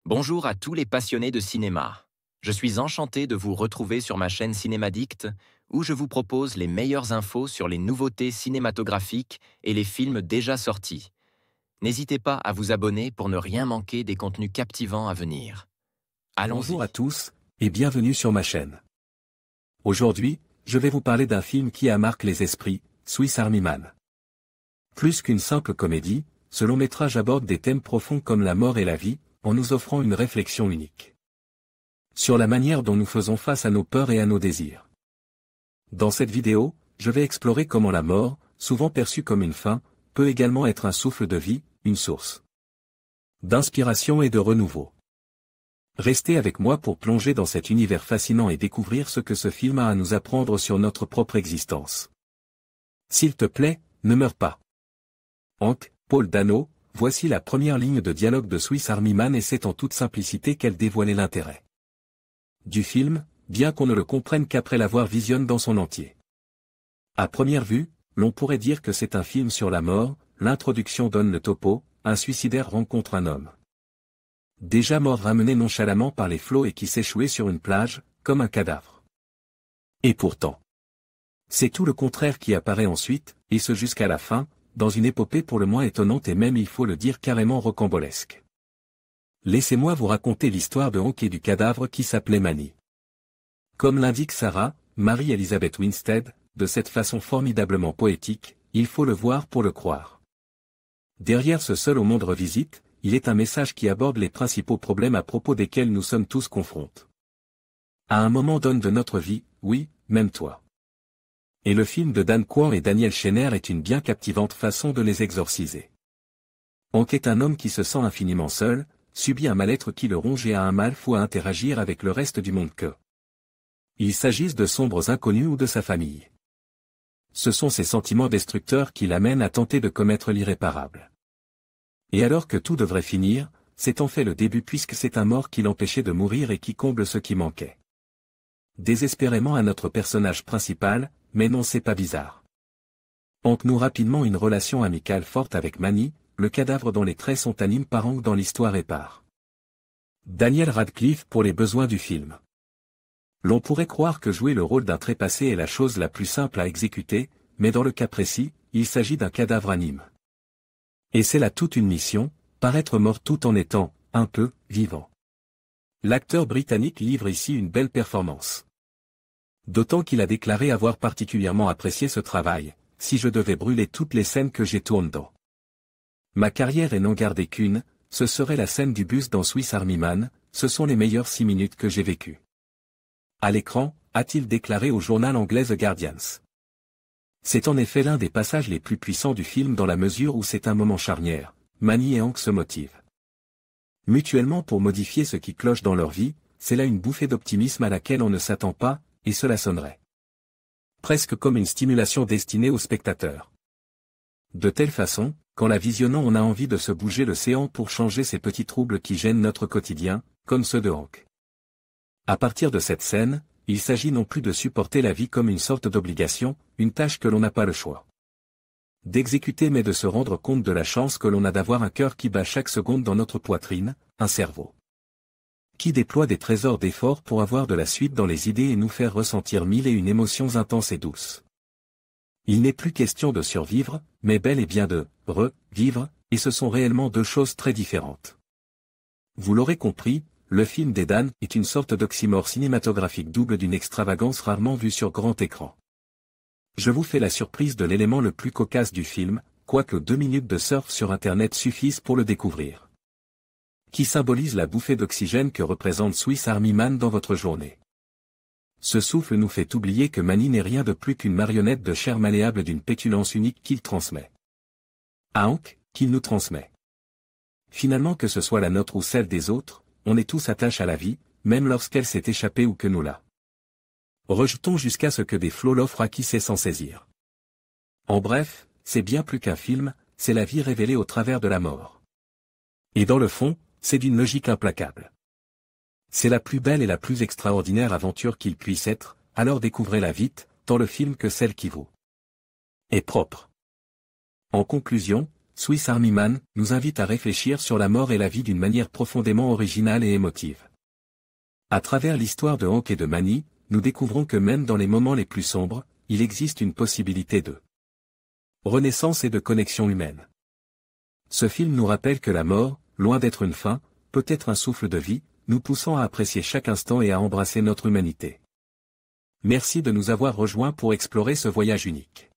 Bonjour à tous les passionnés de cinéma. Je suis enchanté de vous retrouver sur ma chaîne Cinémadicte, où je vous propose les meilleures infos sur les nouveautés cinématographiques et les films déjà sortis. N'hésitez pas à vous abonner pour ne rien manquer des contenus captivants à venir. Bonjour à Allons-y. tous, et bienvenue sur ma chaîne. Aujourd'hui, je vais vous parler d'un film qui a marqué les esprits, Swiss Army Man. Plus qu'une simple comédie, ce long métrage aborde des thèmes profonds comme la mort et la vie, en nous offrant une réflexion unique sur la manière dont nous faisons face à nos peurs et à nos désirs. Dans cette vidéo, je vais explorer comment la mort, souvent perçue comme une fin, peut également être un souffle de vie, une source d'inspiration et de renouveau. Restez avec moi pour plonger dans cet univers fascinant et découvrir ce que ce film a à nous apprendre sur notre propre existence. S'il te plaît, ne meurs pas. Hank, Paul Dano, voici la première ligne de dialogue de Swiss Army Man et c'est en toute simplicité qu'elle dévoilait l'intérêt du film, bien qu'on ne le comprenne qu'après l'avoir visionné dans son entier. À première vue, l'on pourrait dire que c'est un film sur la mort. L'introduction donne le topo, un suicidaire rencontre un homme déjà mort ramené nonchalamment par les flots et qui s'échouait sur une plage, comme un cadavre. Et pourtant, c'est tout le contraire qui apparaît ensuite, et ce jusqu'à la fin, dans une épopée pour le moins étonnante et même il faut le dire carrément rocambolesque. Laissez-moi vous raconter l'histoire de Hank et du cadavre qui s'appelait Manny. Comme l'indique Sarah, Marie-Elizabeth Winstead, de cette façon formidablement poétique, il faut le voir pour le croire. Derrière ce seul au monde revisite, il est un message qui aborde les principaux problèmes à propos desquels nous sommes tous confrontés. À un moment donné de notre vie, oui, même toi. Et le film de Dan Kwan et Daniel Schenner est une bien captivante façon de les exorciser. Hank est un homme qui se sent infiniment seul, subit un mal-être qui le ronge et a un mal fou à interagir avec le reste du monde que. Il s'agisse de sombres inconnus ou de sa famille. Ce sont ces sentiments destructeurs qui l'amènent à tenter de commettre l'irréparable. Et alors que tout devrait finir, c'est en fait le début puisque c'est un mort qui l'empêchait de mourir et qui comble ce qui manquait désespérément à notre personnage principal, mais non c'est pas bizarre. Hank noue rapidement une relation amicale forte avec Manny, le cadavre dont les traits sont animés par Hank dans l'histoire et par Daniel Radcliffe pour les besoins du film. L'on pourrait croire que jouer le rôle d'un trépassé est la chose la plus simple à exécuter, mais dans le cas précis, il s'agit d'un cadavre anime. Et c'est là toute une mission, paraître mort tout en étant, un peu, vivant. L'acteur britannique livre ici une belle performance. D'autant qu'il a déclaré avoir particulièrement apprécié ce travail, si je devais brûler toutes les scènes que j'ai tournées dans ma carrière et n'en garder qu'une, ce serait la scène du bus dans Swiss Army Man, ce sont les meilleures 6 minutes que j'ai vécues à l'écran, a-t-il déclaré au journal anglais The Guardian. C'est en effet l'un des passages les plus puissants du film dans la mesure où c'est un moment charnière, Manny et Hank se motivent mutuellement pour modifier ce qui cloche dans leur vie, c'est là une bouffée d'optimisme à laquelle on ne s'attend pas, et cela sonnerait presque comme une stimulation destinée aux spectateurs. De telle façon, qu'en la visionnant on a envie de se bouger le séant pour changer ces petits troubles qui gênent notre quotidien, comme ceux de Hank. À partir de cette scène, il s'agit non plus de supporter la vie comme une sorte d'obligation, une tâche que l'on n'a pas le choix d'exécuter mais de se rendre compte de la chance que l'on a d'avoir un cœur qui bat chaque seconde dans notre poitrine, un cerveau qui déploie des trésors d'efforts pour avoir de la suite dans les idées et nous faire ressentir mille et une émotions intenses et douces. Il n'est plus question de survivre, mais bel et bien de revivre, et ce sont réellement deux choses très différentes. Vous l'aurez compris, le film d'Edan est une sorte d'oxymore cinématographique double d'une extravagance rarement vue sur grand écran. Je vous fais la surprise de l'élément le plus cocasse du film, quoique 2 minutes de surf sur Internet suffisent pour le découvrir. Qui symbolise la bouffée d'oxygène que représente Swiss Army Man dans votre journée. Ce souffle nous fait oublier que Manny n'est rien de plus qu'une marionnette de chair malléable d'une pétulance unique qu'il transmet à Hank, qu'il nous transmet. Finalement que ce soit la nôtre ou celle des autres, on est tous attachés à la vie, même lorsqu'elle s'est échappée ou que nous la rejetons jusqu'à ce que des flots l'offrent à qui sait s'en saisir. En bref, c'est bien plus qu'un film, c'est la vie révélée au travers de la mort. Et dans le fond, c'est d'une logique implacable. C'est la plus belle et la plus extraordinaire aventure qu'il puisse être, alors découvrez-la vite, tant le film que celle qui vous est propre. En conclusion, Swiss Army Man nous invite à réfléchir sur la mort et la vie d'une manière profondément originale et émotive. À travers l'histoire de Hank et de Manny, nous découvrons que même dans les moments les plus sombres, il existe une possibilité de renaissance et de connexion humaine. Ce film nous rappelle que la mort, loin d'être une fin, peut être un souffle de vie, nous poussant à apprécier chaque instant et à embrasser notre humanité. Merci de nous avoir rejoints pour explorer ce voyage unique.